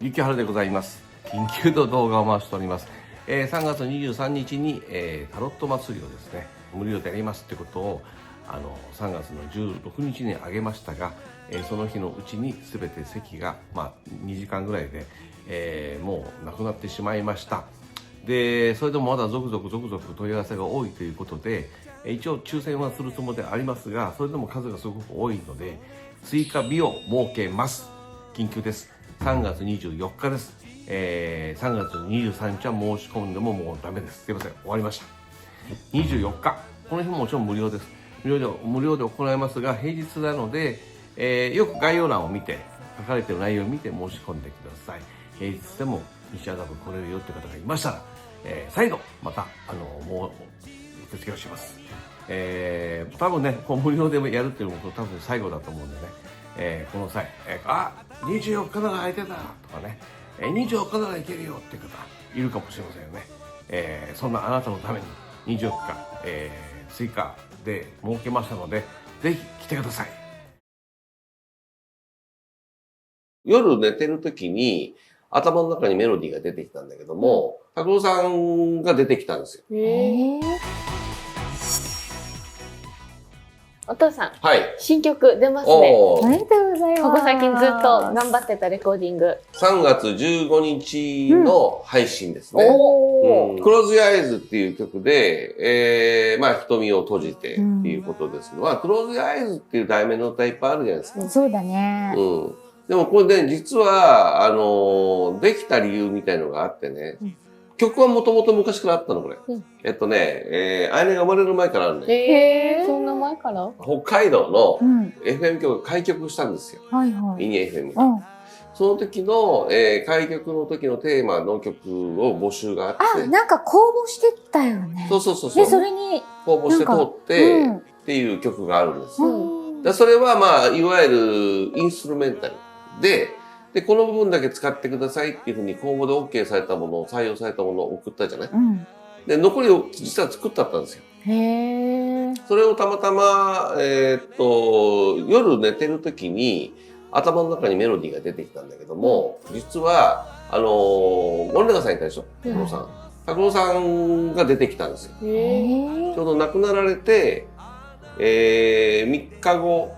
雪原でございます。緊急の動画を回しております。3月23日に、タロット祭りをですね、無料でやりますってことを、3月の16日にあげましたが、その日のうちに全て席が、2時間ぐらいで、もうなくなってしまいました。で、それでもまだ続々問い合わせが多いということで、一応抽選はするつもりでありますが、それでも数がすごく多いので、追加日を設けます。緊急です。3月24日です。3月23日は申し込んでももうダメです。すいません。終わりました。24日。この日ももちろん無料です。無料で行いますが、平日なので、よく概要欄を見て、書かれている内容を見て申し込んでください。平日でも西麻布来れるよって方がいましたら、再度、また、もう、受付をします。多分ね、無料でやるっていうのも多分最後だと思うんでね、この際、24日なら空いてたとかね、24日ならいけるよっていう方いるかもしれませんよね。そんなあなたのために24日、追加で設けましたので、ぜひ来てください。夜寝てる時に頭の中にメロディーが出てきたんだけども、拓郎さんが出てきたんですよ。お父さん、はい。新曲出ますね。ありがとうございます。ここ最近ずっと頑張ってたレコーディング。3月15日の配信ですね。おー。クローズ・アイズっていう曲で、瞳を閉じてっていうことですが、クローズ・アイズっていう題名の歌いっぱいあるじゃないですか。そうだね。でもこれね、実は、できた理由みたいのがあってね、曲はもともと昔からあったの、これ。アイネが生まれる前からあるね。そんな前から？北海道の FM 局が開局したんですよ。はいはい。ミニ FM が。その時の、開局の時のテーマの曲を募集があって。なんか公募してたよね。そう。で、それに。公募して通って、っていう曲があるんですよ。でそれはいわゆるインストゥルメンタルで、この部分だけ使ってくださいっていうふうに公募で OK されたものを、採用されたものを送ったじゃない、で、残りを実は作ってあったんですよ。それをたまたま、夜寝てる時に頭の中にメロディーが出てきたんだけども、実は、森永さんいたでしょ、拓郎さん。拓郎さんが出てきたんですよ。ちょうど亡くなられて、3日後、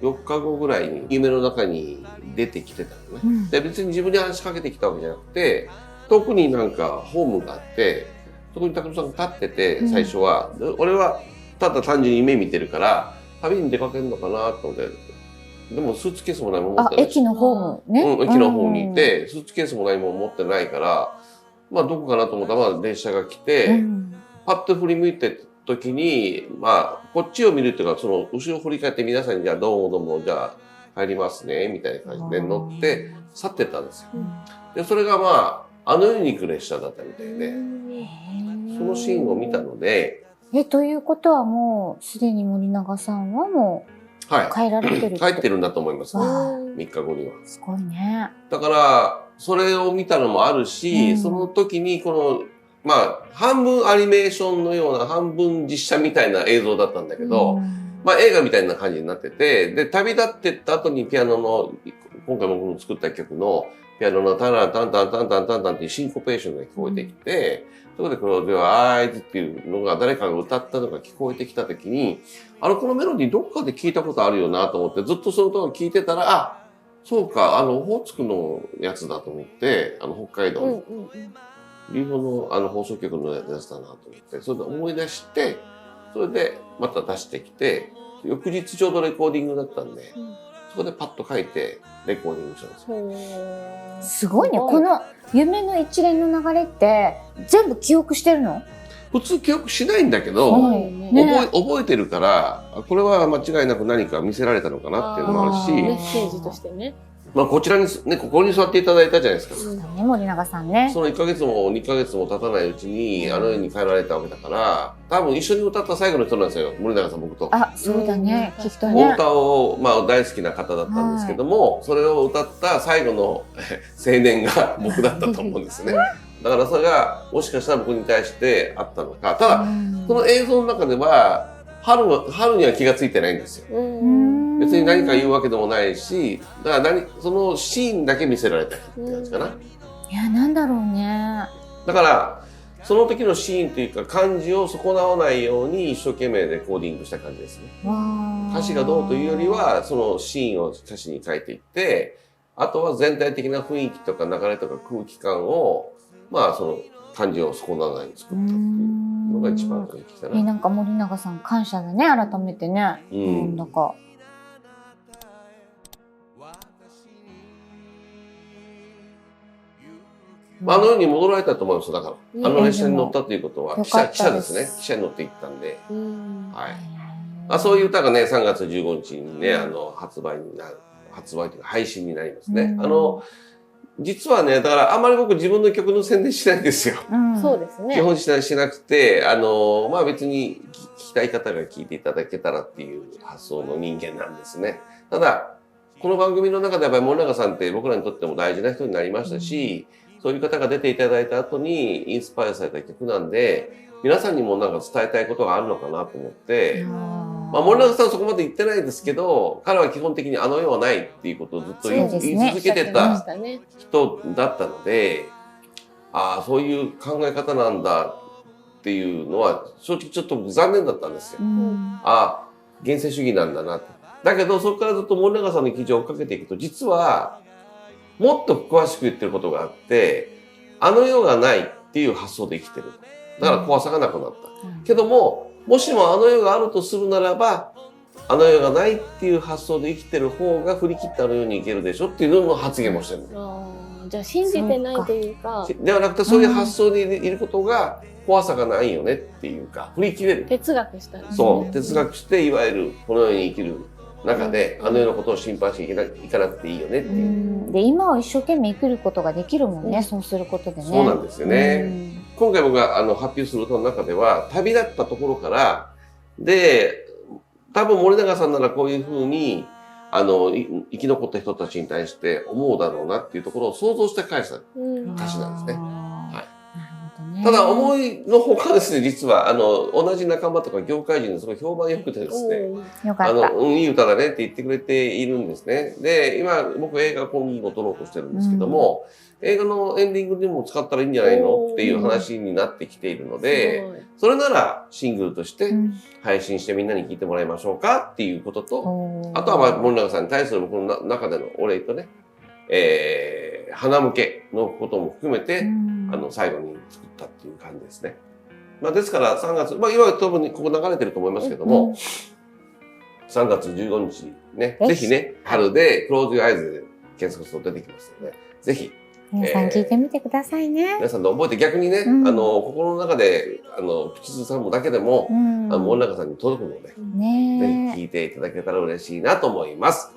4日後ぐらいに夢の中に出てきてたのね。で、別に自分に話しかけてきたわけじゃなくて、遠くになんかホームがあって、そこに拓郎さんが立ってて、最初は。俺はただ単純に夢見てるから、旅に出かけるのかなと思って、でもスーツケースも何も持ってない。駅のホームね。駅の方にいて、スーツケースも何も持ってないから、どこかなと思ったら、電車が来て、パッと振り向いて時に、こっちを見るっていうか、その後ろを振り返って皆さんに、じゃあどうもどうも、じゃあ帰りますね、みたいな感じで乗って去ってったんですよ。で、それがあの世に行く列車だったみたいで、そのシーンを見たので。ということはもう、すでに森永さんはもう、帰られてる帰ってるんだと思います。3日後には。すごいね。だから、それを見たのもあるし、その時にこの、半分アニメーションのような、半分実写みたいな映像だったんだけど、映画みたいな感じになってて、で、旅立ってった後にピアノの、今回僕の作った曲の、ピアノのタランタンタンタンタンタンタンっていうシンコペーションが聞こえてきて、そこでクローズアイズっていうのが誰かが歌ったのが聞こえてきた時に、このメロディーどっかで聞いたことあるよなと思って、ずっとその歌を聞いてたら、そうか、オホーツクのやつだと思って、北海道の、リーボの放送局のやつだなと思って、それで思い出して、それでまた出してきて、翌日ちょうどレコーディングだったんで、そこでパッと書いてレコーディングしたんですよ。すごいね。この夢の一連の流れって全部記憶してるの？普通記憶しないんだけど、覚えてるから、これは間違いなく何か見せられたのかなっていうのもあるし、メッセージとしてね。こちらにね、ここに座っていただいたじゃないですか。そうだね、森永さんね。その1ヶ月も2ヶ月も経たないうちに、あの世に帰られたわけだから、多分一緒に歌った最後の人なんですよ、森永さん、僕と。そうだね、きっとね。お歌を、大好きな方だったんですけども、それを歌った最後の青年が僕だったと思うんですね。だからそれが、もしかしたら僕に対してあったのか。ただ、その映像の中では、春には気がついてないんですよ。別に何か言うわけでもないし、だからそのシーンだけ見せられたって感じかな。いや、なんだろうね。だからその時のシーンというか感じを損なわないように一生懸命レコーディングした感じですね。歌詞がどうというよりはそのシーンを歌詞に書いていって、あとは全体的な雰囲気とか流れとか空気感をまあその感じを損なわないように作ったっていうのが一番大きかな。なんか森永さん感謝だね、改めてね。なんだか。あの世に戻られたと思います。だからあの列車に乗ったということは汽車ですね。汽車に乗っていったんで、はい。そういう歌がね3月15日にね発売というか配信になりますね。実はね、だからあんまり僕自分の曲の宣伝しないんですよ。そうですね。基本しなくて、まあ別に聞きたい方が聞いていただけたらっていう発想の人間なんですね。ただ、この番組の中でやっぱり森永さんって僕らにとっても大事な人になりましたし、そういう方が出ていただいた後にインスパイアされた曲なんで、皆さんにもなんか伝えたいことがあるのかなと思って、まあ森永さんはそこまで言ってないですけど、彼は基本的にあの世はないっていうことをずっと言い続けてた人だったので、ああ、そういう考え方なんだっていうのは正直ちょっと残念だったんですよ。ああ、現世主義なんだなって。だけどそこからずっと森永さんの記事を追っかけていくと、実はもっと詳しく言ってることがあって、あの世がないっていう発想で生きてる。だから怖さがなくなった。けども、もしもあの世があるとするならば、あの世がないっていう発想で生きてる方が振り切ってあの世に行けるでしょっていうのも発言もしてるの。じゃあ信じてないというか。ではなくて、そういう発想にいることが怖さがないよねっていうか、振り切れる。哲学したんですね。そう、哲学して、いわゆるこの世に生きる中で、あの世のことを心配していかなくていいよねっていう。で、今を一生懸命生きることができるもんね、そうすることでね。そうなんですよね。今回僕が発表する歌の中では、旅立ったところから、で、多分森永さんならこういうふうに、生き残った人たちに対して思うだろうなっていうところを想像して返した歌詞なんですね。はい。ただ思いのほかですね、実は、同じ仲間とか業界人ですごい評判良くてですね、よかった。いい歌だねって言ってくれているんですね。で、今、僕映画今度撮ろうとしてるんですけども、映画のエンディングでも使ったらいいんじゃないのっていう話になってきているので、それならシングルとして配信してみんなに聞いてもらいましょうかっていうことと、あとはまあ森永さんに対する僕の中でのお礼とね、花向けのことも含めて、最後に作ったっていう感じですね。まあですから3月、まあ今多分ここ流れてると思いますけども、3月15日ね、ぜひね、春でクローズ・アイズで検索すると出てきますので、ぜひ、皆さん聞いてみてくださいね。皆さんで覚えて逆にね、心の中で、口ずさむだけでも、森永さんに届くので、ぜひ聞いていただけたら嬉しいなと思います。